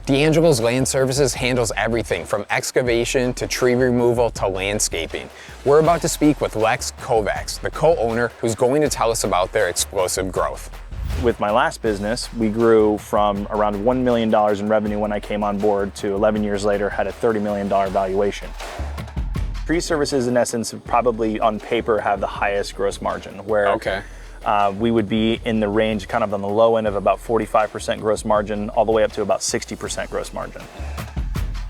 Deangelos Land Services handles everything from excavation to tree removal to landscaping. We're about to speak with Kovacs, the co-owner, who's going to tell us about their explosive growth. With my last business, we grew from around $1 million in revenue when I came on board to 11 years later had a $30 million valuation. Tree services, in essence, probably on paper have the highest gross margin, where we would be in the range, kind of on the low end of about 45% gross margin, all the way up to about 60% gross margin.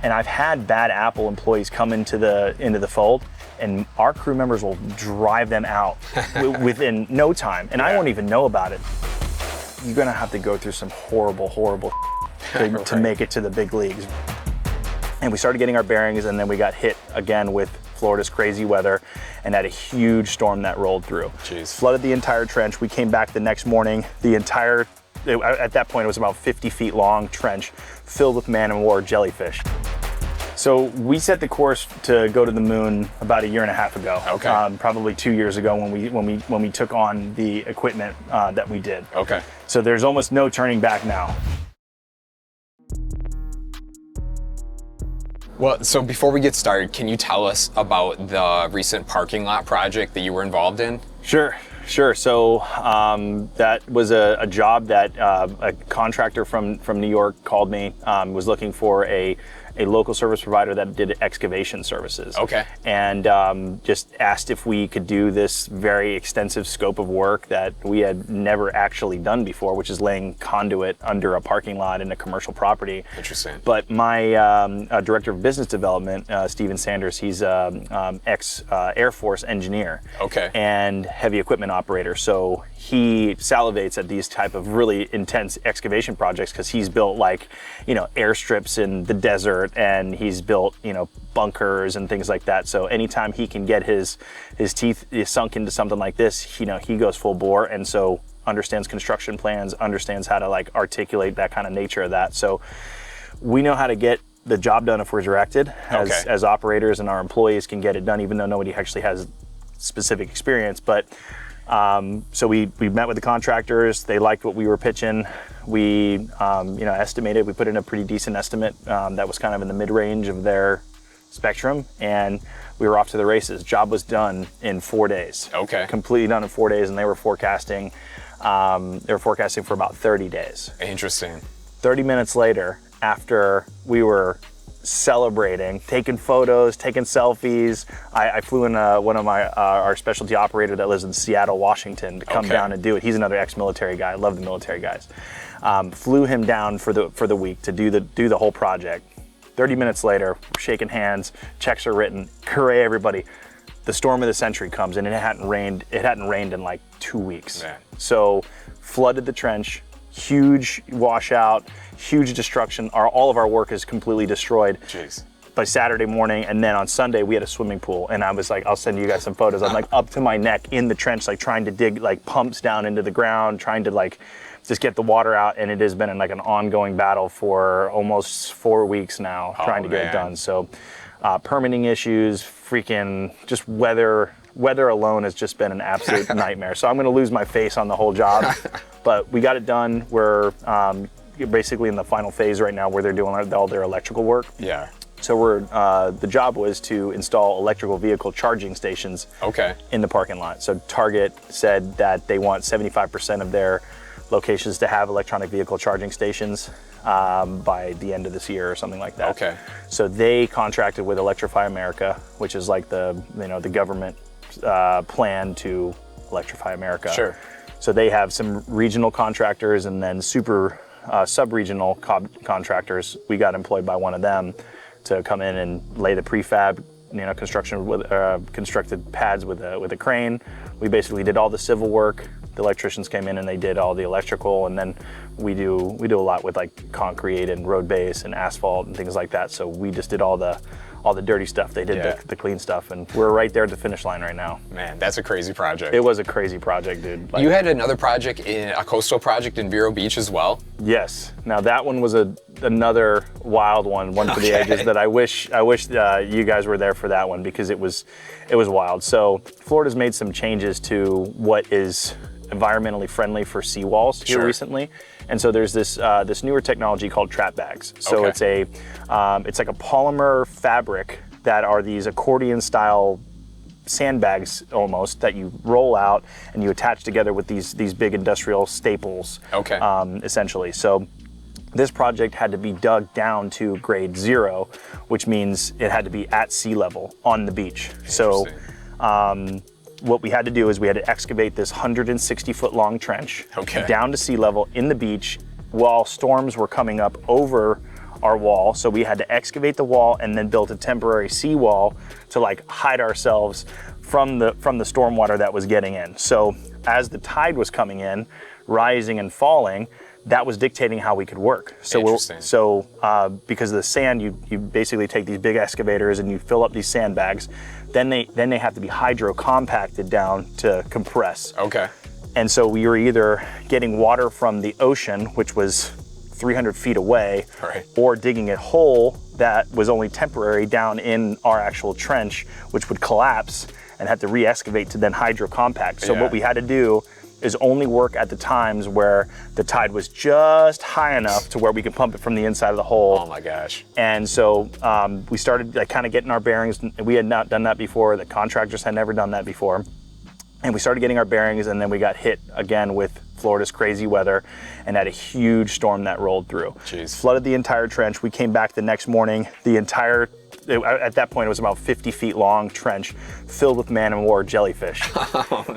And I've had bad apple employees come into the fold, and our crew members will drive them out within no time, and I won't even know about it. You're gonna have to go through some horrible to make it to the big leagues. And we started getting our bearings, and then we got hit again with Florida's crazy weather and had a huge storm that rolled through. Jeez. Flooded the entire trench. We came back the next morning, at that point it was about 50 feet long trench filled with man-of-war jellyfish. So we set the course to go to the moon about a year and a half ago. Probably 2 years ago when we took on the equipment that we did. So there's almost no turning back now. Well, so before we get started, can you tell us about the recent parking lot project that you were involved in? Sure. So that was a job that a contractor from New York called me, was looking for a local service provider that did excavation services. And just asked if we could do this very extensive scope of work that we had never actually done before, which is laying conduit under a parking lot in a commercial property. Interesting. But my director of business development, Steven Sanders, he's ex-Air Force engineer and heavy equipment operator. So he salivates at these type of really intense excavation projects because he's built airstrips in the desert, and he's built bunkers and things like that. So anytime he can get his teeth sunk into something like this, he goes full bore, and so understands construction plans, understands how to articulate that kind of nature of that. So we know how to get the job done if we're directed as operators, and our employees can get it done even though nobody actually has specific experience. But so we met with the contractors. They liked what we were pitching. We estimated. We put in a pretty decent estimate that was kind of in the mid-range of their spectrum, and we were off to the races. Job was done in 4 days. Completely done in 4 days, and they were forecasting. They were forecasting for about 30 days. Interesting. 30 minutes later, after we were celebrating, taking photos, taking selfies, I flew in one of our specialty operator that lives in Seattle, Washington, to come down and do it. He's another ex-military guy. I love the military guys. Flew him down for the week to do the whole project. 30 minutes later, we're shaking hands, checks are written. Hooray, everybody! The storm of the century comes, and it hadn't rained in like 2 weeks. Man. So flooded the trench. Huge washout, huge destruction. All of our work is completely destroyed. Jeez. By Saturday morning, and then on Sunday we had a swimming pool, and I was like, I'll send you guys some photos. I'm up to my neck in the trench, trying to dig pumps down into the ground, trying to just get the water out, and it has been an ongoing battle for almost 4 weeks now, trying to get it done. So permitting issues, freaking just weather alone has just been an absolute nightmare. So I'm gonna lose my face on the whole job. But we got it done. We're basically in the final phase right now where they're doing all their electrical work. Yeah. So the job was to install electrical vehicle charging stations in the parking lot. So Target said that they want 75% of their locations to have electronic vehicle charging stations by the end of this year or something like that. So they contracted with Electrify America, which is the government plan to electrify America. Sure. So they have some regional contractors and then super sub-regional contractors. We got employed by one of them to come in and lay the prefab, construction with constructed pads with a crane. We basically did all the civil work. The electricians came in and they did all the electrical, and then we do a lot with concrete and road base and asphalt and things like that. So we just did all the dirty stuff. They did the clean stuff, and we're right there at the finish line right now. Man, that's a crazy project. It was a crazy project, dude. You had another project, a coastal project in Vero Beach as well? Yes. Now that one was another wild one for the ages that I wish you guys were there for that one, because it was wild. So Florida's made some changes to what is environmentally friendly for seawalls here recently. And so there's this this newer technology called trap bags. So it's like a polymer fabric that are these accordion style sandbags almost that you roll out and you attach together with these big industrial staples, essentially. So this project had to be dug down to grade 0, which means it had to be at sea level on the beach. So what we had to do is we had to excavate this 160-foot long trench down to sea level in the beach while storms were coming up over our wall. So we had to excavate the wall and then build a temporary seawall to like hide ourselves from the stormwater that was getting in. So as the tide was coming in, rising and falling, that was dictating how we could work. So because of the sand, you basically take these big excavators and you fill up these sandbags. Then they have to be hydro compacted down to compress. And so we were either getting water from the ocean, which was 300 feet away, or digging a hole that was only temporary down in our actual trench, which would collapse and have to re-excavate to then hydro compact. So what we had to do is only work at the times where the tide was just high enough to where we could pump it from the inside of the hole. Oh my gosh. And so we started like kind of getting our bearings. We had not done that before. The contractors had never done that before. And we started getting our bearings, and then we got hit again with Florida's crazy weather and had a huge storm that rolled through. Flooded the entire trench. We came back the next morning, at that point it was about 50 feet long trench filled with man-of-war jellyfish.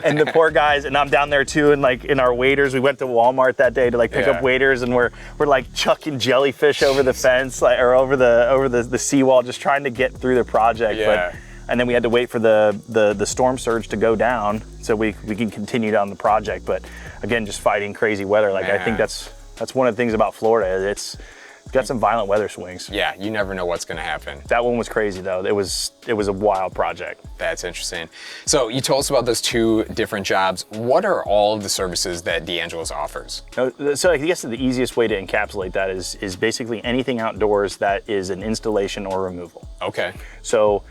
And the poor guys, and I'm down there too, and like in our waders, we went to Walmart that day to like pick up waders, and we're like chucking jellyfish over the fence, like, or over the seawall, just trying to get through the project. And then we had to wait for the storm surge to go down so we can continue down the project. But again, just fighting crazy weather. Like I think that's one of the things about Florida. It's got some violent weather swings. Yeah, you never know what's gonna happen. That one was crazy though. It was a wild project. That's interesting. So you told us about those 2 different jobs. What are all of the services that Deangelos offers? So I guess the easiest way to encapsulate that is basically anything outdoors that is an installation or removal. So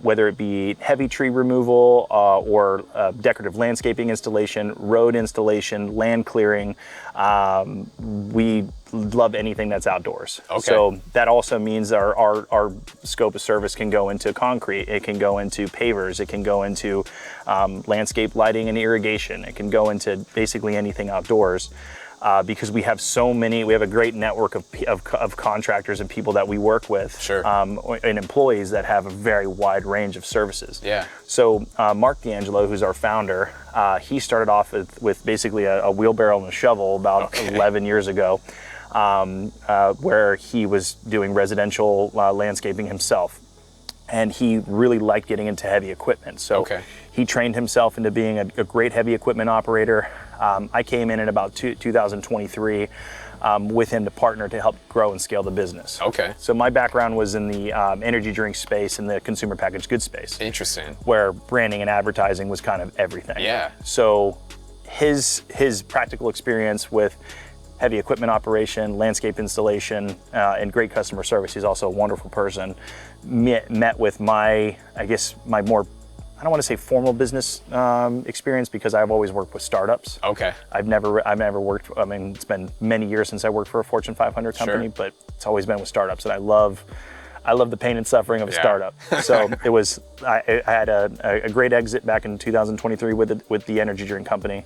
whether it be heavy tree removal or decorative landscaping installation, road installation, land clearing, we love anything that's outdoors. So that also means our scope of service can go into concrete, it can go into pavers, it can go into landscape lighting and irrigation, it can go into basically anything outdoors. Because we have a great network of contractors and people that we work with, and employees that have a very wide range of services. So Mark Deangelo, who's our founder, he started off with basically a wheelbarrow and a shovel about 11 years ago, where he was doing residential landscaping himself. And he really liked getting into heavy equipment. So he trained himself into being a great heavy equipment operator. I came in about 2023 with him to partner to help grow and scale the business. So my background was in the energy drink space and the consumer packaged goods space. Interesting. Where branding and advertising was kind of everything. So his practical experience with heavy equipment operation, landscape installation, and great customer service. He's also a wonderful person. Met with my more, I don't want to say formal business experience, because I've always worked with startups. I've never worked, it's been many years since I worked for a Fortune 500 company, but it's always been with startups, and I love the pain and suffering of a startup. So I had a great exit back in 2023 with the energy drink company.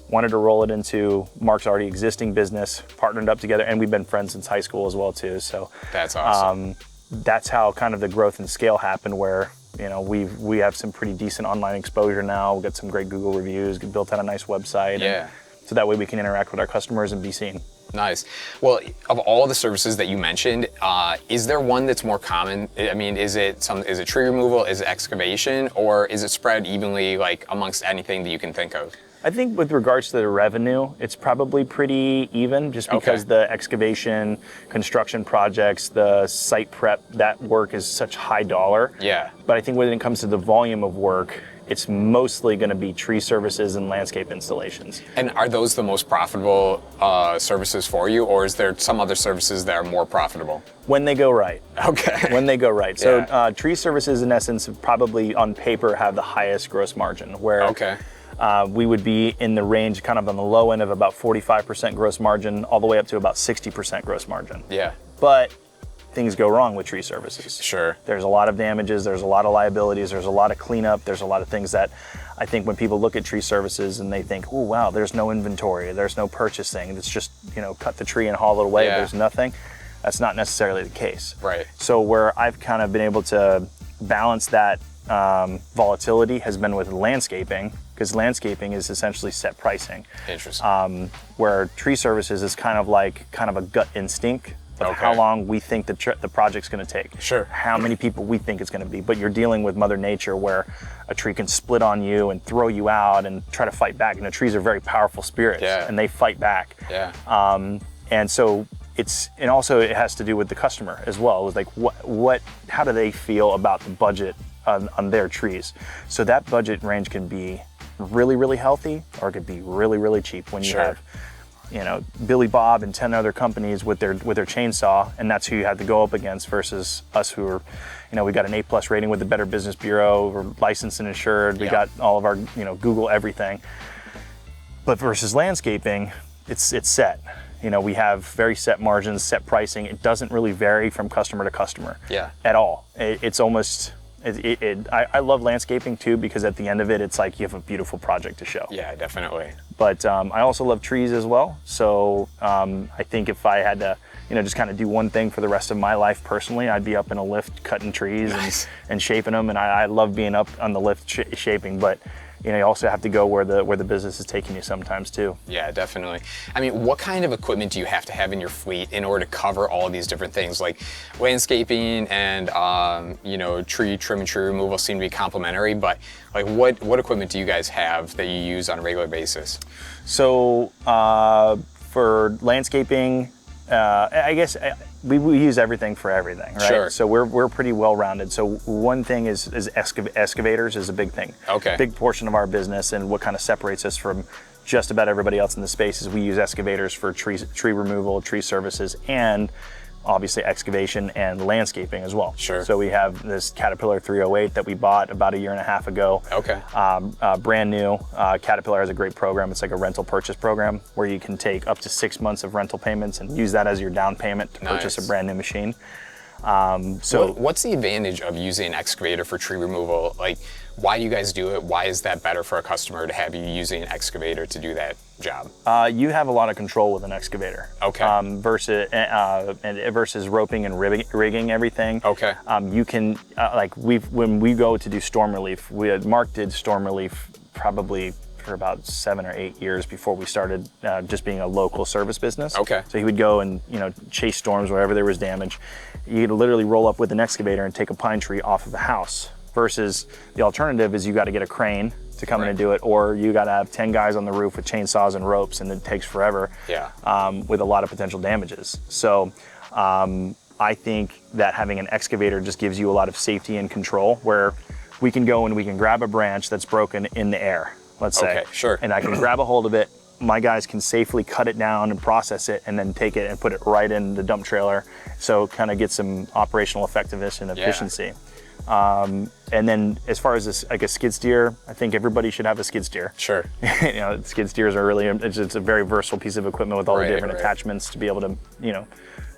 Wanted to roll it into Mark's already existing business, partnered up together, and we've been friends since high school as well too. So that's awesome. That's how kind of the growth and scale happened, where we have some pretty decent online exposure now. We've got some great Google reviews, built out a nice website. So that way we can interact with our customers and be seen. Nice. Well, of all the services that you mentioned, is there one that's more common? I mean, is it tree removal, is it excavation, or is it spread evenly like amongst anything that you can think of? I think with regards to the revenue, it's probably pretty even, just because the excavation, construction projects, the site prep, that work is such high dollar. But I think when it comes to the volume of work, it's mostly going to be tree services and landscape installations. And are those the most profitable services for you, or is there some other services that are more profitable? When they go right. When they go right. So tree services, in essence, probably on paper have the highest gross margin, where we would be in the range kind of on the low end of about 45% gross margin all the way up to about 60% gross margin. Yeah. But things go wrong with tree services. Sure. There's a lot of damages, there's a lot of liabilities, there's a lot of cleanup, there's a lot of things that I think when people look at tree services and they think, oh wow, there's no inventory, there's no purchasing, it's just, cut the tree and haul it away, there's nothing. That's not necessarily the case. Right. So where I've kind of been able to balance that volatility has been with landscaping, because landscaping is essentially set pricing. Interesting. Where tree services is kind of a gut instinct of how long we think the project's going to take. Sure. How many people we think it's going to be. But you're dealing with Mother Nature, where a tree can split on you and throw you out and try to fight back. Trees are very powerful spirits, and they fight back. Yeah. And so it has to do with the customer as well. It's like how do they feel about the budget on their trees? So that budget range can be really, really healthy, or it could be really, really cheap when you have Billy Bob and 10 other companies with their chainsaw, and that's who you have to go up against, versus us who are, we got an A+ rating with the Better Business Bureau, we're licensed and insured, we got all of our, Google everything. But versus landscaping, it's set. We have very set margins, set pricing. It doesn't really vary from customer to customer at all. It's almost, I love landscaping too, because at the end of it, it's like you have a beautiful project to show. Yeah, definitely. But I also love trees as well. So I think if I had to, just kind of do one thing for the rest of my life personally, I'd be up in a lift cutting trees and shaping them. And I love being up on the lift shaping, but you also have to go where the business is taking you sometimes too. Yeah, definitely. I mean, what kind of equipment do you have to have in your fleet in order to cover all of these different things? Like landscaping and tree trim and tree removal seem to be complementary, but like what equipment do you guys have that you use on a regular basis? So for landscaping, I guess we use everything for everything, right? Sure. So we're pretty well rounded. So one thing is excavators is a big thing. Okay. Big portion of our business, and what kind of separates us from just about everybody else in the space is we use excavators for tree removal, tree services, and obviously excavation and landscaping as well. Sure. So we have this Caterpillar 308 that we bought about 1.5 years ago. Okay. Brand new. Caterpillar has a great program. It's like a rental purchase program where you can take up to 6 months of rental payments and use that as your down payment to purchase a brand new machine. What's the advantage of using an excavator for tree removal? Like, why do you guys do it? Why is that better for a customer to have you using an excavator to do that job? You have a lot of control with an excavator. Okay. Versus roping and rigging everything. Okay. You can when we go to do storm relief, Mark did storm relief probably for about 7 or 8 years before we started just being a local service business. Okay. So he would go and chase storms wherever there was damage. You'd literally roll up with an excavator and take a pine tree off of a house. Versus the alternative is you got to get a crane to come in and do it, or you got to have 10 guys on the roof with chainsaws and ropes, and it takes forever. Yeah. With a lot of potential damages. So I think that having an excavator just gives you a lot of safety and control, where we can go and we can grab a branch that's broken in the air, let's say. Okay, sure. And I can grab a hold of it. My guys can safely cut it down and process it, and then take it and put it right in the dump trailer. So kind of get some operational effectiveness and efficiency. And then as far as this, like a skid steer, I think everybody should have a skid steer. Sure. Skid steers are really, it's a very versatile piece of equipment with all the different attachments to be able to,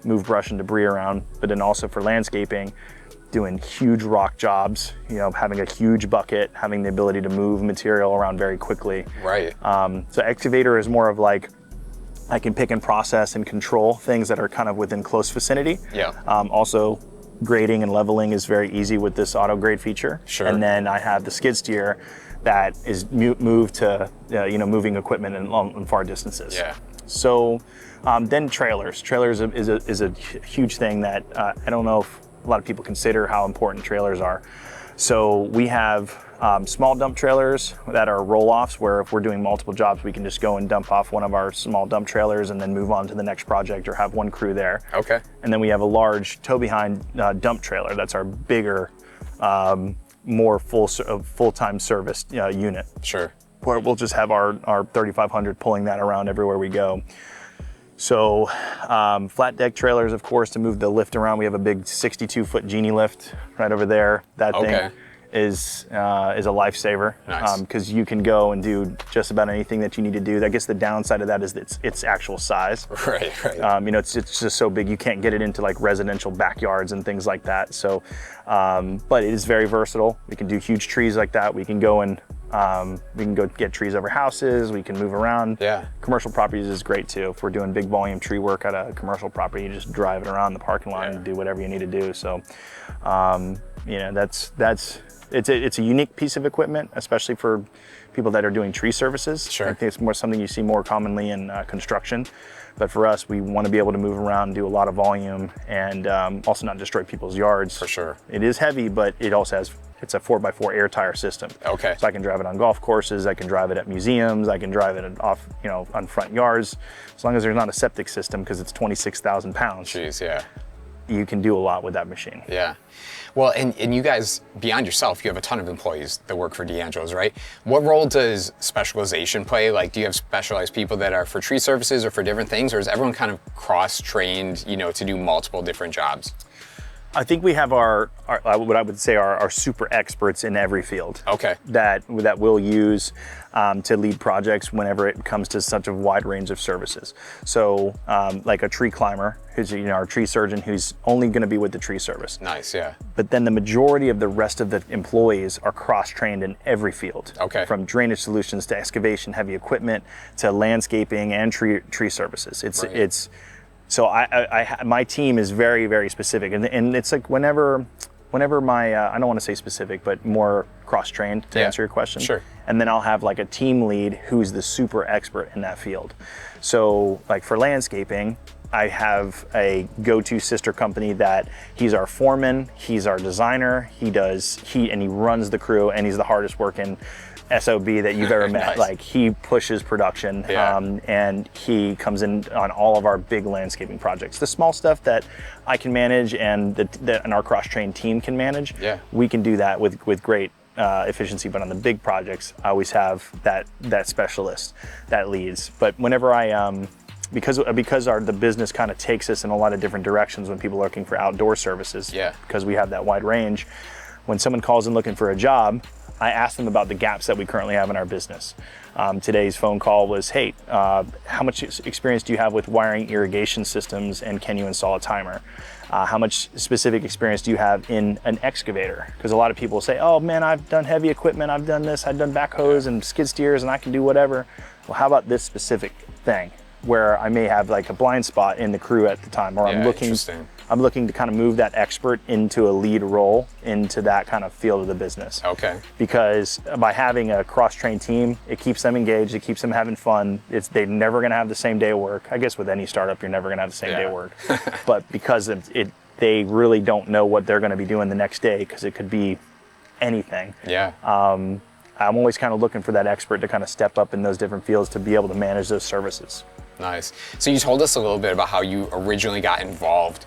move brush and debris around. But then also for landscaping, doing huge rock jobs, having a huge bucket, having the ability to move material around very quickly. Right. So excavator is more of like, I can pick and process and control things that are kind of within close vicinity. Yeah. Also, grading and leveling is very easy with this auto grade feature. Sure. And then I have the skid steer that is moved to, moving equipment in far distances. Yeah. So then trailers. Trailers is a huge thing that I don't know if a lot of people consider how important trailers are. So we have small dump trailers that are roll-offs, where if we're doing multiple jobs, we can just go and dump off one of our small dump trailers and then move on to the next project, or have one crew there. Okay. And then we have a large tow-behind dump trailer. That's our bigger, more full-time service unit. Sure. Where we'll just have our 3500 pulling that around everywhere we go. So flat deck trailers, of course, to move the lift around. We have a big 62-foot Genie lift right over there. That thing is a lifesaver. Nice. Because you can go and do just about anything that you need to do. I guess the downside of that is its actual size. Right. It's just so big you can't get it into like residential backyards and things like that. So, but it is very versatile. We can do huge trees like that. We can go and we can go get trees over houses. We can move around. Yeah. Commercial properties is great too. If we're doing big volume tree work at a commercial property, you just drive it around the parking lot and do whatever you need to do. So, it's a unique piece of equipment, especially for people that are doing tree services. Sure. I think it's more something you see more commonly in construction. But for us, we want to be able to move around, do a lot of volume, and also not destroy people's yards. For sure. It is heavy, but it also it's a 4x4 air tire system. Okay. So I can drive it on golf courses, I can drive it at museums, I can drive it on front yards, as long as there's not a septic system, because it's 26,000 pounds. Jeez, yeah. You can do a lot with that machine. Yeah. Well, and you guys, beyond yourself, you have a ton of employees that work for Deangelos, right? What role does specialization play? Like, do you have specialized people that are for tree services or for different things, or is everyone kind of cross-trained, to do multiple different jobs? I think we have our what I would say are super experts in every field. Okay. That we'll use to lead projects whenever it comes to such a wide range of services. So like a tree climber, who's our tree surgeon, who's only going to be with the tree service. Nice, yeah. But then the majority of the rest of the employees are cross-trained in every field. Okay. From drainage solutions to excavation, heavy equipment, to landscaping and tree services. It's So my team is very, very specific, and it's like whenever my I don't want to say specific, but more cross-trained to answer your question. Sure. And then I'll have like a team lead who's the super expert in that field. So like for landscaping, I have a go-to sister company that he's our foreman, he's our designer, he runs the crew, and he's the hardest working SOB that you've ever met. Nice. Like, he pushes production, and he comes in on all of our big landscaping projects. The small stuff that I can manage and and our cross-trained team can manage, we can do that with great efficiency. But on the big projects, I always have that specialist that leads. But whenever because the business kind of takes us in a lot of different directions when people are looking for outdoor services, because we have that wide range, when someone calls in looking for a job, I asked them about the gaps that we currently have in our business. Today's phone call was, hey, how much experience do you have with wiring irrigation systems, and can you install a timer? How much specific experience do you have in an excavator? Because a lot of people say, oh man, I've done heavy equipment, I've done this, I've done backhoes and skid steers, and I can do whatever. Well, how about this specific thing, where I may have like a blind spot in the crew at the time, or I'm looking to kind of move that expert into a lead role into that kind of field of the business. Okay. Because by having a cross-trained team, it keeps them engaged, it keeps them having fun. They're never gonna have the same day of work. I guess with any startup, you're never gonna have the same day of work. But because they really don't know what they're gonna be doing the next day, because it could be anything. Yeah. I'm always kind of looking for that expert to kind of step up in those different fields to be able to manage those services. Nice. So you told us a little bit about how you originally got involved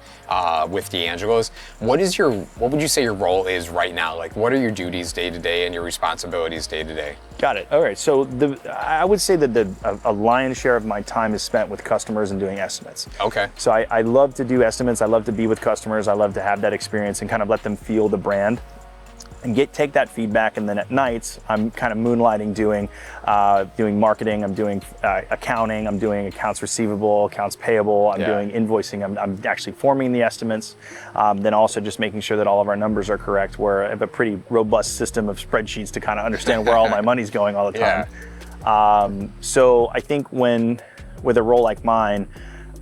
with Deangelos. What would you say your role is right now? Like, what are your duties day to day and your responsibilities day to day? Got it. All right. So I would say that a lion's share of my time is spent with customers and doing estimates. Okay. So I love to do estimates. I love to be with customers. I love to have that experience and kind of let them feel the brand and take that feedback. And then at nights, I'm kind of moonlighting doing marketing, I'm doing accounting, I'm doing accounts receivable, accounts payable, I'm doing invoicing, I'm actually forming the estimates, then also just making sure that all of our numbers are correct, where I have a pretty robust system of spreadsheets to kind of understand where all my money's going all the time. So I think with a role like mine,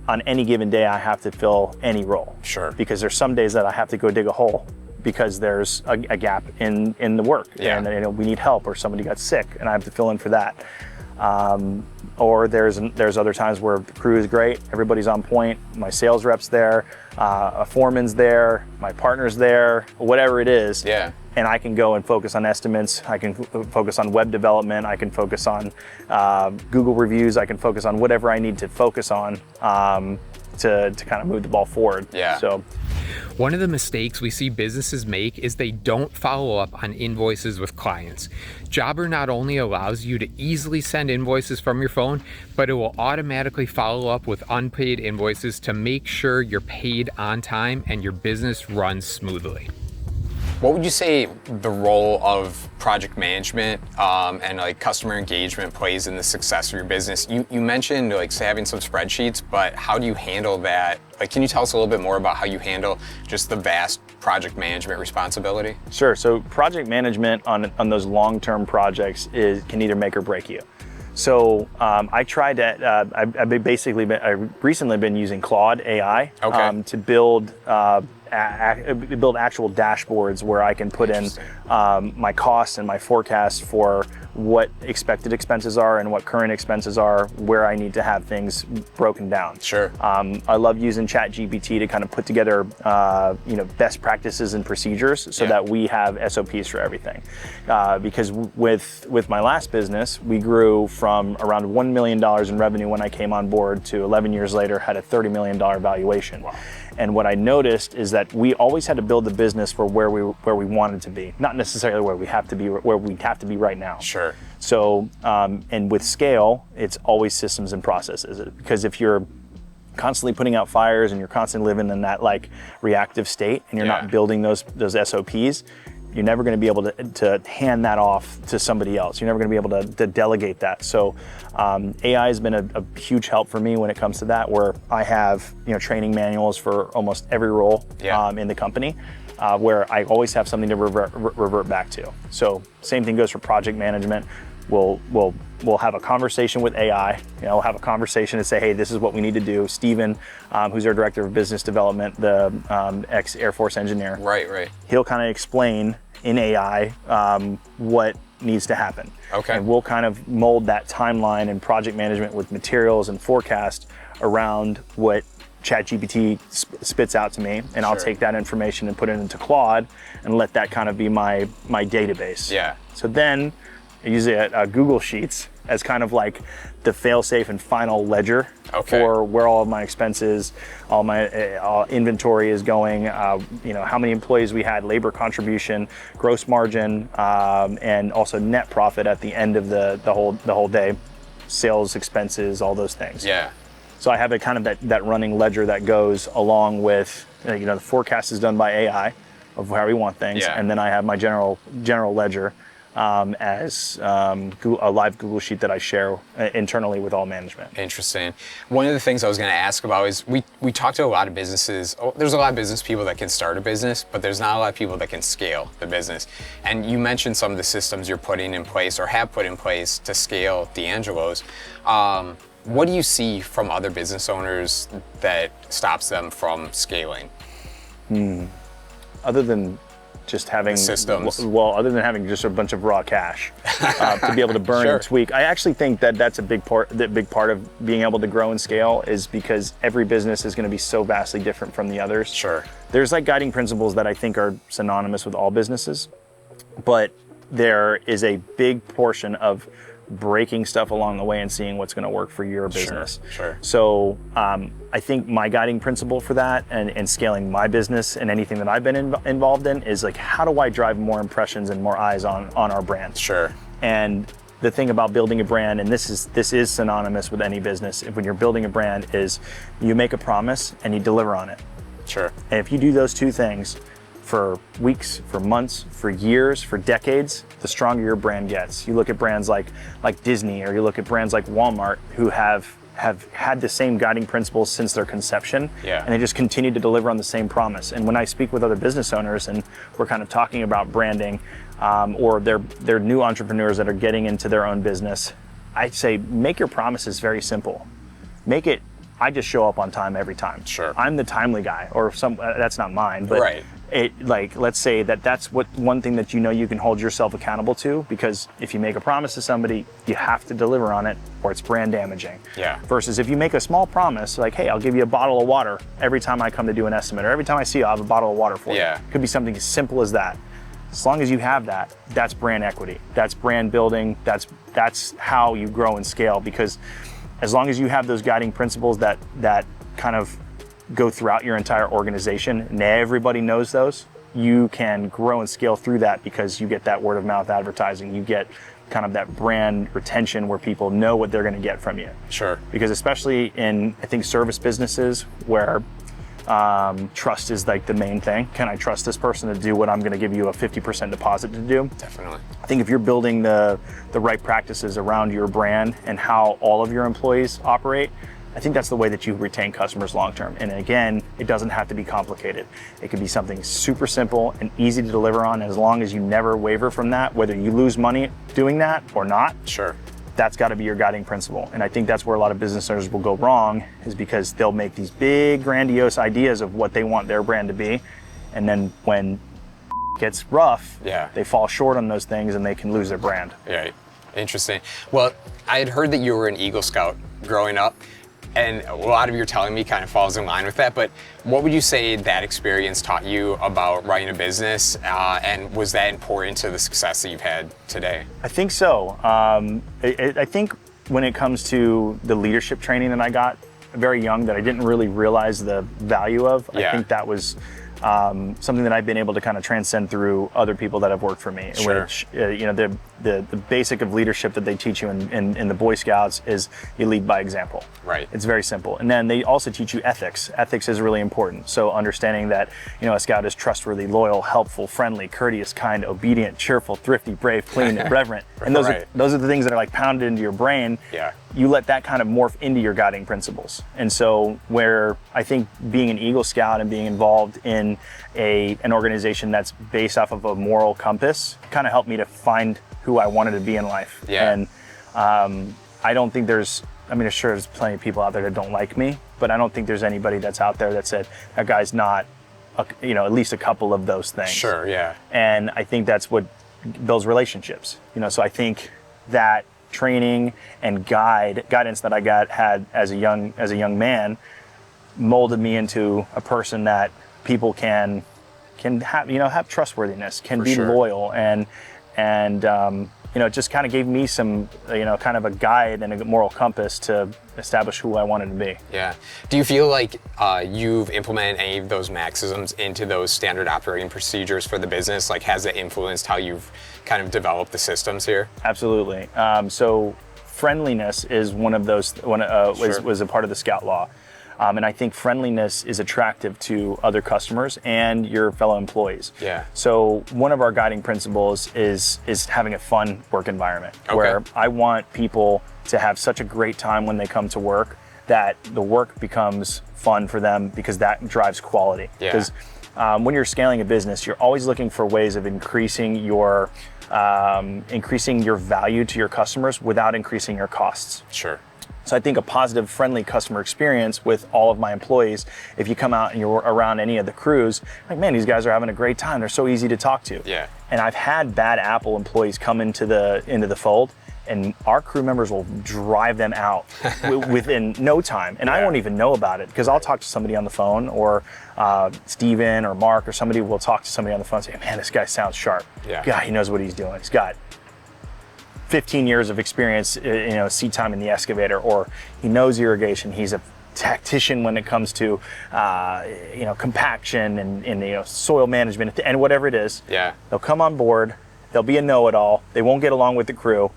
on any given day, I have to fill any role. Sure. Because there's some days that I have to go dig a hole because there's a gap in the work, and we need help, or somebody got sick and I have to fill in for that. Or there's other times where the crew is great, everybody's on point, my sales rep's there, a foreman's there, my partner's there, whatever it is. And I can go and focus on estimates, I can focus on web development, I can focus on Google reviews, I can focus on whatever I need to focus on to kind of move the ball forward. So. One of the mistakes we see businesses make is they don't follow up on invoices with clients. Jobber not only allows you to easily send invoices from your phone, but it will automatically follow up with unpaid invoices to make sure you're paid on time and your business runs smoothly. What would you say the role of project management and like customer engagement plays in the success of your business? You mentioned like having some spreadsheets, but how do you handle that? Like, can you tell us a little bit more about how you handle just the vast project management responsibility? Sure. So project management on those long-term projects can either make or break you. So I tried to. I've recently been using Claude AI to build actual dashboards where I can put in my costs and my forecasts for what expected expenses are and what current expenses are, where I need to have things broken down. Sure. I love using ChatGPT to kind of put together best practices and procedures so that we have SOPs for everything. Because with my last business, we grew from around $1 million in revenue when I came on board to 11 years later had a $30 million valuation. Wow. And what I noticed is that we always had to build the business for where we wanted to be, not necessarily where we have to be right now. Sure. So, and with scale, it's always systems and processes. Because if you're constantly putting out fires and you're constantly living in that like reactive state and you're not building those SOPs, you're never going to be able to hand that off to somebody else. You're never going to be able to delegate that. So AI has been a huge help for me when it comes to that, where I have training manuals for almost every role in the company, where I always have something to revert back to. So same thing goes for project management. We'll have a conversation with AI. We'll have a conversation and say, hey, this is what we need to do. Steven, who's our director of business development, the ex-Air Force engineer. Right. He'll kind of explain in AI what needs to happen. Okay. And we'll kind of mold that timeline and project management with materials and forecast around what ChatGPT spits out to me, and I'll take that information and put it into Claude and let that kind of be my database. Yeah. So then I use Google Sheets as kind of like the fail-safe and final ledger for where all of my expenses, all my inventory is going, how many employees we had, labor contribution, gross margin, and also net profit at the end of the whole day, sales expenses, all those things. Yeah. So I have a kind of that running ledger that goes along with, the forecast is done by AI of how we want things, and then I have my general ledger as a live Google Sheet that I share internally with all management. Interesting. One of the things I was going to ask about is we talk to a lot of businesses. There's a lot of business people that can start a business, but there's not a lot of people that can scale the business. And you mentioned some of the systems you're putting in place or have put in place to scale Deangelos. What do you see from other business owners that stops them from scaling? Other than just having systems. Other than having just a bunch of raw cash to be able to burn and tweak. I actually think that that's a big part of being able to grow and scale is because every business is going to be so vastly different from the others. Sure. There's like guiding principles that I think are synonymous with all businesses, but there is a big portion of breaking stuff along the way and seeing what's going to work for your business. Sure. So I think my guiding principle for that and scaling my business and anything that I've been involved in is like, how do I drive more impressions and more eyes on our brand? Sure. And the thing about building a brand, and this is synonymous with any business, when you're building a brand, is you make a promise and you deliver on it. Sure. And if you do those two things for weeks, for months, for years, for decades, the stronger your brand gets. You look at brands like Disney, or you look at brands like Walmart, who have had the same guiding principles since their conception, and they just continue to deliver on the same promise. And when I speak with other business owners and we're kind of talking about branding, or they're new entrepreneurs that are getting into their own business, I say, make your promises very simple. Make it, I just show up on time every time. Sure. I'm the timely guy, or that's not mine, but let's say that's one thing that you can hold yourself accountable to, because if you make a promise to somebody, you have to deliver on it or it's brand damaging. Yeah. Versus if you make a small promise, like, hey, I'll give you a bottle of water every time I come to do an estimate, or every time I see you, I'll have a bottle of water for you. It could be something as simple as that. As long as you have that, that's brand equity. That's brand building. That's how you grow and scale, because as long as you have those guiding principles that kind of go throughout your entire organization and everybody knows those, you can grow and scale through that, because you get that word of mouth advertising. You get kind of that brand retention where people know what they're going to get from you. Sure. Because especially in, I think, service businesses where Trust is like the main thing. Can I trust this person to do what I'm going to give you a 50% deposit to do? Definitely. I think if you're building the right practices around your brand and how all of your employees operate, I think that's the way that you retain customers long-term. And again, it doesn't have to be complicated. It could be something super simple and easy to deliver on, as long as you never waver from that, whether you lose money doing that or not. Sure. That's got to be your guiding principle. And I think that's where a lot of business owners will go wrong, is because they'll make these big, grandiose ideas of what they want their brand to be. And then when it gets rough, they fall short on those things and they can lose their brand. Right. Interesting. Well, I had heard that you were an Eagle Scout growing up, and a lot of your telling me kind of falls in line with that, but what would you say that experience taught you about running a business, and was that important to the success that you've had today? I think so. I think when it comes to the leadership training that I got very young that I didn't really realize the value of, I think that was something that I've been able to kind of transcend through other people that have worked for me. Sure. Which, the basic of leadership that they teach you in the Boy Scouts is you lead by example. Right. It's very simple. And then they also teach you ethics. Ethics is really important. So understanding that, a scout is trustworthy, loyal, helpful, friendly, courteous, kind, obedient, cheerful, thrifty, brave, clean, and reverent. And those are the things that are like pounded into your brain. Yeah. You let that kind of morph into your guiding principles. And so where I think being an Eagle Scout and being involved in an organization that's based off of a moral compass kind of helped me to find who I wanted to be in life. Yeah. And I don't think sure there's plenty of people out there that don't like me, but I don't think there's anybody that's out there that said, that guy's not, at least a couple of those things. Sure, yeah. And I think that's what builds relationships. So I think that training and guidance that I had as a young man molded me into a person that people can have trustworthiness, can be loyal, and it just kind of gave me some kind of a guide and a moral compass to establish who I wanted to be. Yeah. Do you feel like you've implemented any of those maxims into those standard operating procedures for the business? Like, has it influenced how you've kind of developed the systems here? Absolutely. So friendliness is one of those, was a part of the Scout Law. And I think friendliness is attractive to other customers and your fellow employees. Yeah. So one of our guiding principles is having a fun work environment, where I want people to have such a great time when they come to work that the work becomes fun for them, because that drives quality. Because when you're scaling a business, you're always looking for ways of increasing your value to your customers without increasing your costs. Sure. So I think a positive, friendly customer experience with all of my employees, if you come out and you're around any of the crews, like, man, these guys are having a great time. They're so easy to talk to. Yeah. And I've had bad Apple employees come into the fold, and our crew members will drive them out within no time. And I won't even know about it, because I'll talk to somebody on the phone, or Steven or Mark or somebody will talk to somebody on the phone and say, man, this guy sounds sharp. Yeah. God, he knows what he's doing. He's got 15 years of experience, seat time in the excavator, or he knows irrigation. He's a tactician when it comes to, compaction and soil management and whatever it is. Yeah. They'll come on board. They'll be a know-it-all. They won't get along with the crew.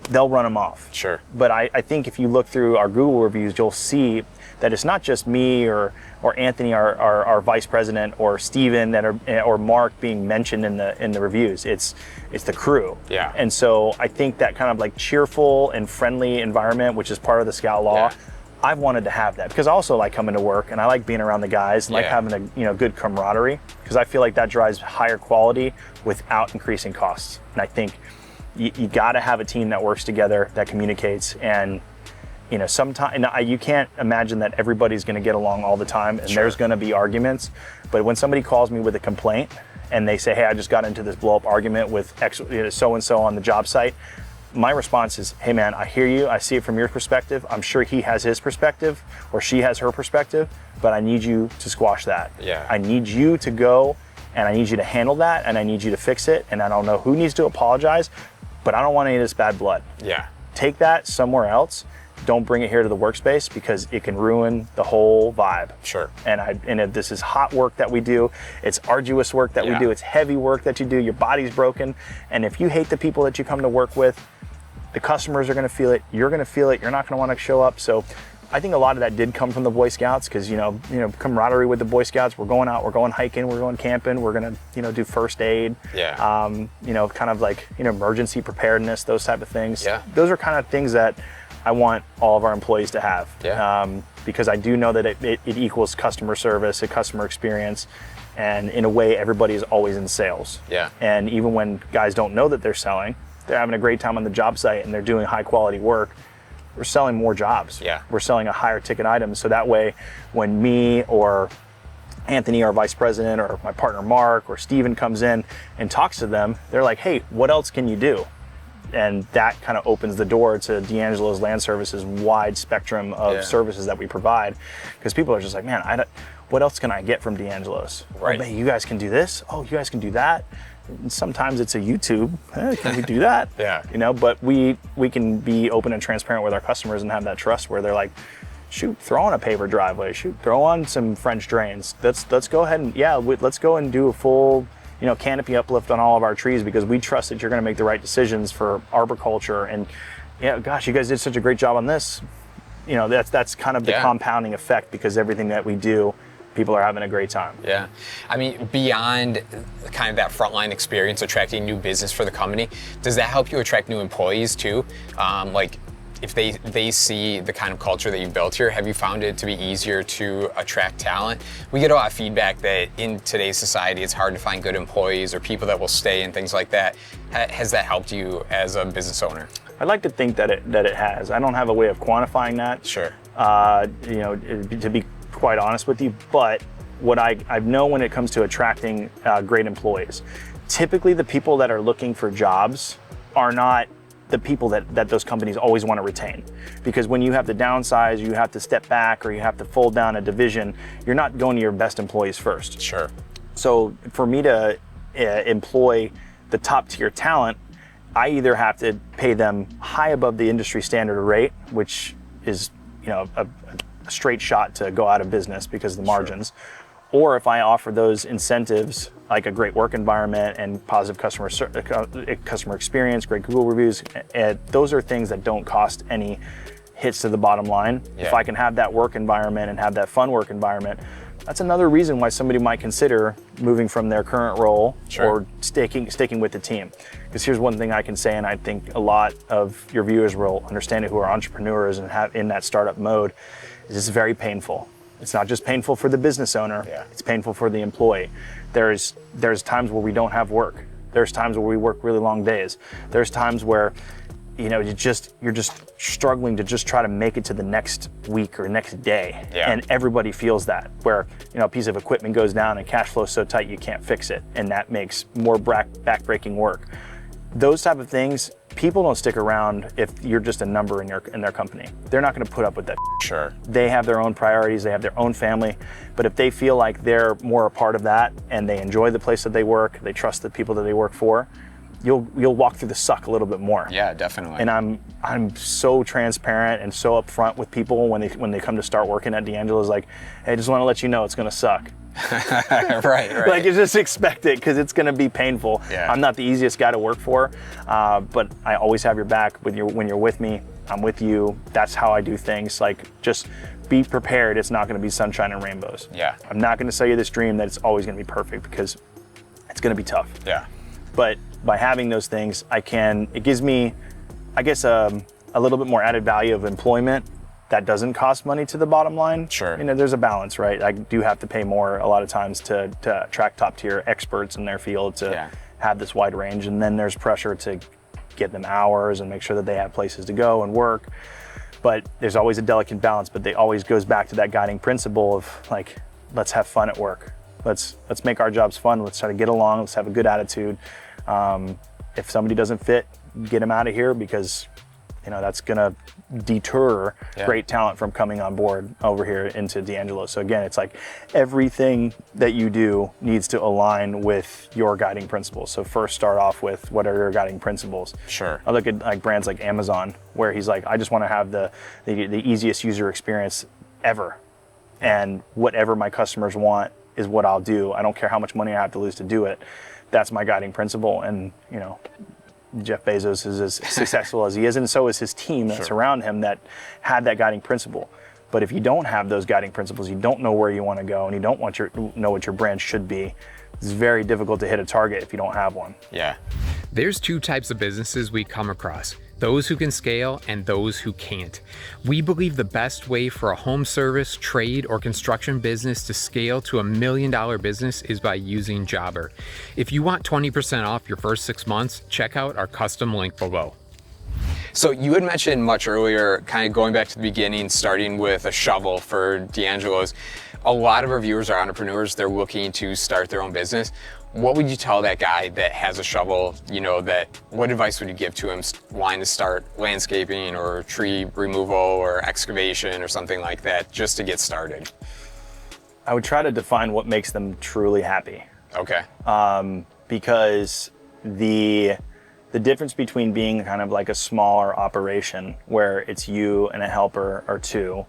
They'll run them off. Sure. But I think if you look through our Google reviews, you'll see that it's not just me or Anthony, our vice president, or Steven or Mark being mentioned in the reviews. It's the crew. Yeah. And so I think that kind of like cheerful and friendly environment, which is part of the Scout Law, I've wanted to have that, because I also like coming to work and I like being around the guys and like having a good camaraderie, because I feel like that drives higher quality without increasing costs. And I think you got to have a team that works together, that communicates, and sometimes you can't imagine that everybody's going to get along all the time, and there's going to be arguments. But when somebody calls me with a complaint and they say, hey, I just got into this blow up argument with so-and-so on the job site, my response is, hey man, I hear you. I see it from your perspective. I'm sure he has his perspective or she has her perspective, but I need you to squash that. Yeah. I need you to go, and I need you to handle that, and I need you to fix it. And I don't know who needs to apologize, but I don't want any of this bad blood. Yeah. Take that somewhere else. Don't bring it here to the workspace, because it can ruin the whole vibe. Sure. And this is hot work that we do. It's arduous work that we do. It's heavy work that you do. Your body's broken. And if you hate the people that you come to work with, the customers are going to feel it. You're going to feel it. You're not going to want to show up. So I think a lot of that did come from the Boy Scouts, because camaraderie with the Boy Scouts. We're going out, we're going hiking, we're going camping, we're gonna do first aid. Yeah. Kind of like emergency preparedness, those type of things. Yeah. Those are kind of things that I want all of our employees to have. Yeah. Because I do know that it equals customer service, a customer experience, and in a way, everybody is always in sales. Yeah. And even when guys don't know that they're selling, they're having a great time on the job site and they're doing high quality work. We're selling more jobs. Yeah. We're selling a higher ticket item. So that way, when me or Anthony, our vice president, or my partner Mark or Steven comes in and talks to them, they're like, hey, what else can you do? And that kind of opens the door to Deangelos Land Services' wide spectrum of services that we provide. Because people are just like, man, what else can I get from Deangelos? Right. Oh, man, you guys can do this? Oh, you guys can do that? And sometimes it's a YouTube. Can we do that? Yeah. But we can be open and transparent with our customers and have that trust where they're like, shoot, throw on a paver driveway. Shoot, throw on some French drains. Let's go ahead and let's go and do a full canopy uplift on all of our trees, because we trust that you're going to make the right decisions for arboriculture. And gosh, you guys did such a great job on this. That's kind of the compounding effect, because everything that we do, people are having a great time. Yeah. I mean, beyond kind of that frontline experience attracting new business for the company, does that help you attract new employees too? Like if they see the kind of culture that you've built here, have you found it to be easier to attract talent? We get a lot of feedback that in today's society, it's hard to find good employees or people that will stay and things like that. Has that helped you as a business owner? I'd like to think that it has. I don't have a way of quantifying that. Sure. To be quite honest with you, but what I know when it comes to attracting great employees, typically the people that are looking for jobs are not the people that those companies always want to retain. Because when you have to downsize, you have to step back, or you have to fold down a division, you're not going to your best employees first. Sure. So for me to employ the top tier talent, I either have to pay them high above the industry standard rate, which is a straight shot to go out of business because of the margins. Sure. Or if I offer those incentives, like a great work environment and positive customer experience, great Google reviews, those are things that don't cost any hits to the bottom line. Yeah. If I can have that work environment and have that fun work environment, that's another reason why somebody might consider moving from their current role. Sure. Or sticking with the team. Because here's one thing I can say, and I think a lot of your viewers will understand it, who are entrepreneurs and have in that startup mode, is it's very painful. It's not just painful for the business owner, it's painful for the employee. There's times where we don't have work. There's times where we work really long days. There's times where you're just struggling to just try to make it to the next week or next day. Yeah. And everybody feels that, where a piece of equipment goes down and cash flow's so tight you can't fix it, and that makes more back-breaking work. Those type of things, people don't stick around if you're just a number in their company. They're not going to put up with that. Sure. They have their own priorities, they have their own family, but if they feel like they're more a part of that and they enjoy the place that they work, they trust the people that they work for, you'll walk through the suck a little bit more. Yeah, definitely. And I'm so transparent and so upfront with people when they come to start working at Deangelos, like, hey, I just want to let you know it's going to suck. right. Like, you just expect it, because it's going to be painful. Yeah. I'm not the easiest guy to work for, but I always have your back when you're with me. I'm with you. That's how I do things. Like, just be prepared. It's not going to be sunshine and rainbows. Yeah. I'm not going to sell you this dream that it's always going to be perfect, because it's going to be tough. Yeah. But by having those things, it gives me, I guess, a little bit more added value of employment that doesn't cost money to the bottom line. Sure. There's a balance, right? I do have to pay more a lot of times to attract top tier experts in their field to have this wide range. And then there's pressure to get them hours and make sure that they have places to go and work. But there's always a delicate balance, but they always goes back to that guiding principle of, like, let's have fun at work. Let's make our jobs fun. Let's try to get along. Let's have a good attitude. If somebody doesn't fit, get them out of here, because that's gonna deter great talent from coming on board over here into Deangelos. So again, it's like everything that you do needs to align with your guiding principles. So first, start off with, what are your guiding principles? Sure. I look at like brands like Amazon, where he's like, I just want to have the easiest user experience ever, and whatever my customers want is what I'll do. I don't care how much money I have to lose to do it. That's my guiding principle. And Jeff Bezos is as successful as he is, and so is his team that's around him that had that guiding principle. But if you don't have those guiding principles, you don't know where you want to go, and you don't know what your brand should be, it's very difficult to hit a target if you don't have one. Yeah. There's two types of businesses we come across: those who can scale and those who can't. We believe the best way for a home service, trade, or construction business to scale to $1 million business is by using Jobber. If you want 20% off your first 6 months, check out our custom link below. So you had mentioned much earlier, kind of going back to the beginning, starting with a shovel for Deangelos. A lot of our viewers are entrepreneurs. They're looking to start their own business. What would you tell that guy that has a shovel, what advice would you give to him wanting to start landscaping or tree removal or excavation or something like that, just to get started? I would try to define what makes them truly happy. Okay. Because the difference between being kind of like a smaller operation where it's you and a helper or two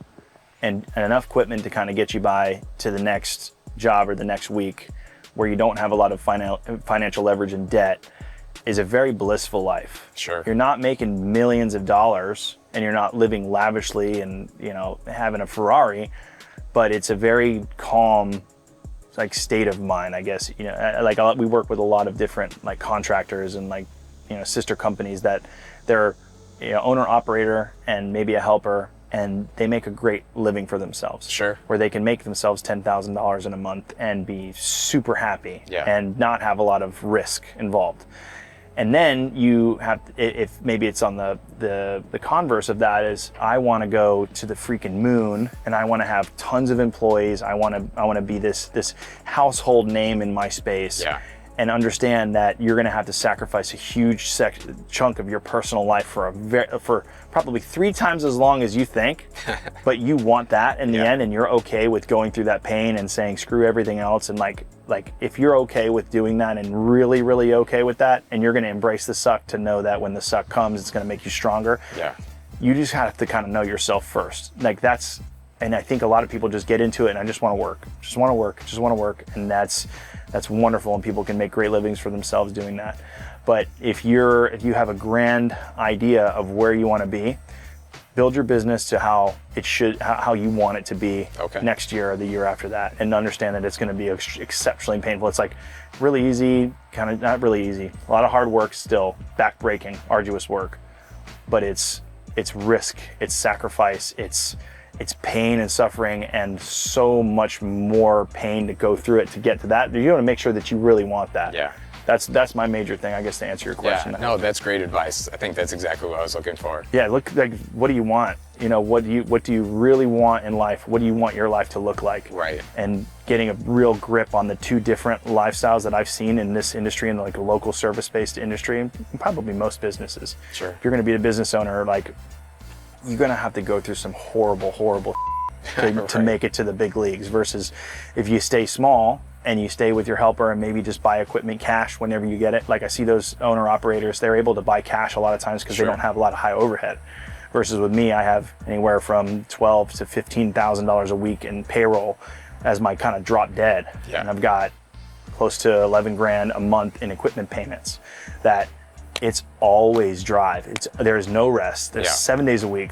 and enough equipment to kind of get you by to the next job or the next week, where you don't have a lot of financial leverage and debt, is a very blissful life. Sure. You're not making millions of dollars and you're not living lavishly and having a Ferrari, but it's a very calm state of mind, I guess. We work with a lot of different contractors and sister companies that they're owner operator and maybe a helper, and they make a great living for themselves. Sure. Where they can make themselves $10,000 in a month and be super happy. Yeah. And not have a lot of risk involved. And then you have, if maybe it's on the converse of that, is I want to go to the freaking moon and I want to have tons of employees. I want to be this household name in my space. Yeah. And understand that you're going to have to sacrifice a huge chunk of your personal life for probably 3 times as long as you think, but you want that in the end, and you're okay with going through that pain and saying screw everything else. And if you're okay with doing that and really, really okay with that, and you're going to embrace the suck to know that when the suck comes, it's going to make you stronger. Yeah. You just have to kind of know yourself first. And I think a lot of people just get into it and I just want to work, and that's wonderful, and people can make great livings for themselves doing that. But if you have a grand idea of where you want to be, build your business to how you want it to be next year or the year after that, and understand that it's going to be exceptionally painful. It's really easy, kind of not really easy. A lot of hard work still, back-breaking, arduous work, but it's risk, it's sacrifice, it's pain and suffering, and so much more pain to go through it to get to that. You want to make sure that you really want that. Yeah. That's my major thing, I guess, to answer your question. Yeah, no, that's great advice. I think that's exactly what I was looking for. Yeah, look, what do you want? What do you really want in life? What do you want your life to look like? Right. And getting a real grip on the 2 different lifestyles that I've seen in this industry, in a local service-based industry, and probably most businesses. Sure. If you're going to be a business owner, you're going to have to go through some horrible to make it to the big leagues, versus if you stay small and you stay with your helper and maybe just buy equipment cash whenever you get it. I see those owner operators, they're able to buy cash a lot of times because they don't have a lot of high overhead. Versus with me, I have anywhere from $12,000 to $15,000 a week in payroll as my kind of drop dead. Yeah. And I've got close to 11 grand a month in equipment payments. That it's always drive. There's no rest. There's 7 days a week.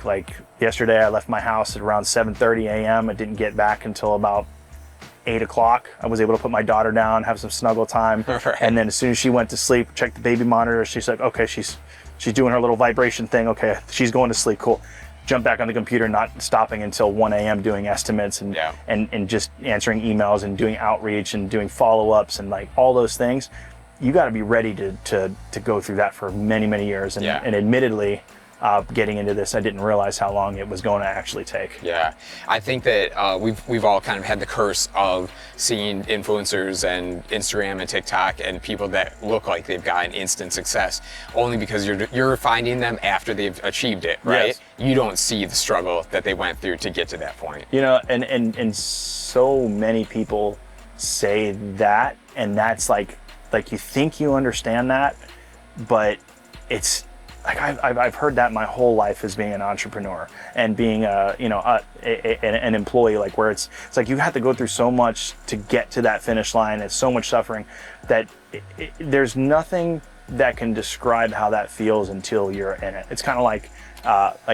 Yesterday, I left my house at around 7:30 a.m. I didn't get back until about 8 o'clock. I was able to put my daughter down, have some snuggle time. Right. And then as soon as she went to sleep, check the baby monitor. She's like, okay, she's doing her little vibration thing. Okay, she's going to sleep. Cool. Jump back on the computer, not stopping until 1 a.m. doing estimates and just answering emails and doing outreach and doing follow-ups and all those things. You got to be ready to go through that for many, many years. And admittedly, getting into this, I didn't realize how long it was going to actually take. Yeah, I think that we've all kind of had the curse of seeing influencers and Instagram and TikTok and people that look like they've got an instant success, only because you're finding them after they've achieved it, right? Yes. You don't see the struggle that they went through to get to that point. And so many people say that, and that's you think you understand that, but it's I've heard that my whole life as being an entrepreneur and being an employee, where it's you have to go through so much to get to that finish line. It's so much suffering that there's nothing that can describe how that feels until you're in it. It's kind of like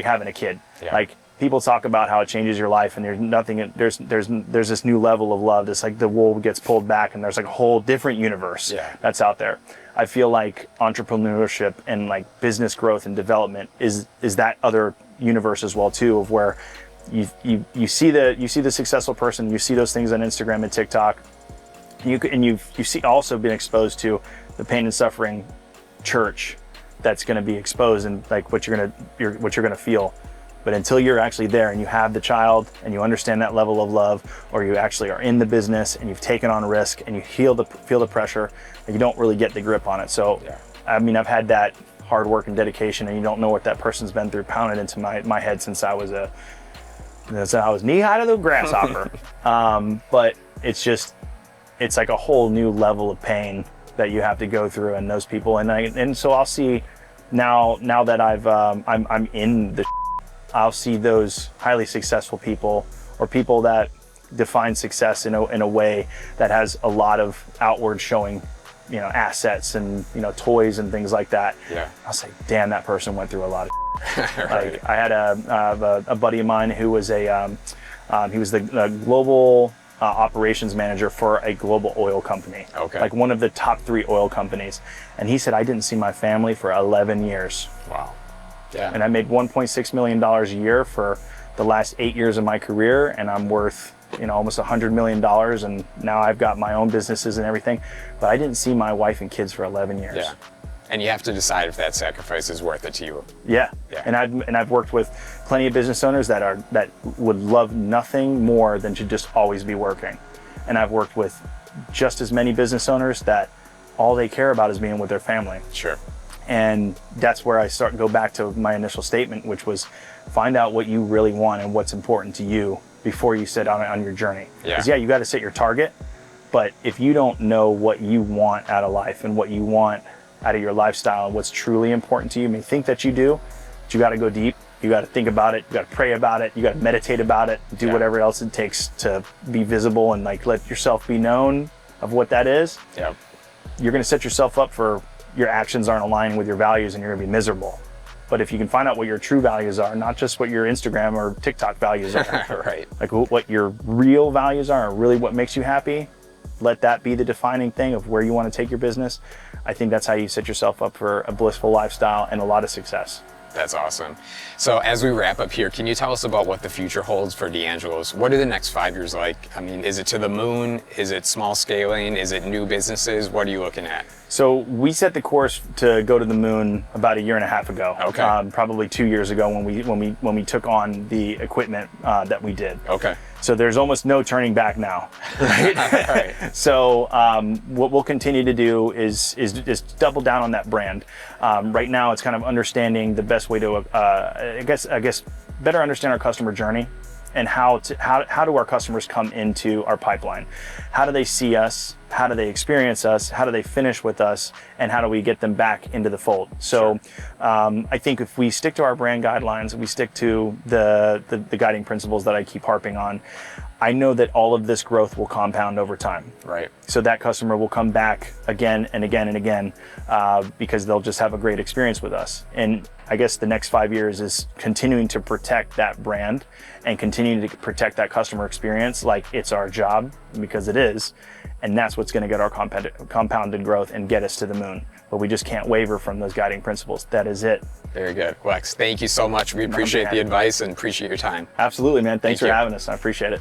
having a kid. Yeah. people talk about how it changes your life, and there's this new level of love. It's like the wool gets pulled back, and there's like a whole different universe that's out there. I feel like entrepreneurship and like business growth and development is that other universe as well too, of where you see the successful person, you see those things on Instagram and TikTok, and you see also been exposed to the pain and suffering church that's going to be exposed, and like what you're going to feel. But until you're actually there and you have the child and you understand that level of love, or you actually are in the business and you've taken on risk and you feel the pressure, you don't really get the grip on it. So I mean, I've had that hard work and dedication, and you don't know what that person's been through pounded into my head since I was knee high to the grasshopper. But it's like a whole new level of pain that you have to go through, and those people, and so I'll see now that I'm in the, I'll see those highly successful people, or people that define success in a way that has a lot of outward showing, assets and toys and things like that. I'll say, damn, that person went through a lot of right. Like I had a buddy of mine who was he was the global operations manager for a global oil company, like one of the top 3 oil companies, and he said, I didn't see my family for 11 years. Wow. Yeah. And I made $1.6 million a year for the last 8 years of my career, and I'm worth almost $100 million, and now I've got my own businesses and everything, but I didn't see my wife and kids for 11 years. Yeah. And you have to decide if that sacrifice is worth it to you. Yeah. And I've worked with plenty of business owners that would love nothing more than to just always be working. And I've worked with just as many business owners that all they care about is being with their family. Sure. And that's where I go back to my initial statement, which was find out what you really want and what's important to you before you set out on your journey. Because you got to set your target, but if you don't know what you want out of life and what you want out of your lifestyle and what's truly important to you, you may think that you do, but you got to go deep. You got to think about it. You got to pray about it. You got to meditate about it. Do whatever else it takes to be visible and like let yourself be known of what that is. Yeah. You're going to set yourself up for your actions aren't aligned with your values, and you're going to be miserable. But if you can find out what your true values are, not just what your Instagram or TikTok values are, right? Like what your real values are, or really what makes you happy, let that be the defining thing of where you want to take your business. I think that's how you set yourself up for a blissful lifestyle and a lot of success. That's awesome. So as we wrap up here, can you tell us about what the future holds for Deangelos? What are the next 5 years like? I mean, is it to the moon? Is it small scaling? Is it new businesses? What are you looking at? So we set the course to go to the moon about 1.5 years ago. Probably 2 years ago when we took on the equipment that we did. So there's almost no turning back now, right? Right. So what we'll continue to do is double down on that brand. Right now, it's kind of understanding the best way to, I guess, better understand our customer journey, and how do our customers come into our pipeline? How do they see us? How do they experience us? How do they finish with us? And how do we get them back into the fold? So I think if we stick to our brand guidelines, we stick to the guiding principles that I keep harping on, I know that all of this growth will compound over time. Right. So that customer will come back again and again and again because they'll just have a great experience with us. And I guess the next 5 years is continuing to protect that brand and continuing to protect that customer experience like it's our job, because it is. And that's what's going to get our compounded growth and get us to the moon. But we just can't waver from those guiding principles. That is it. Very good. Lex, thank you so much. We appreciate the advice and appreciate your time. Absolutely, man. Thanks for having us. I appreciate it.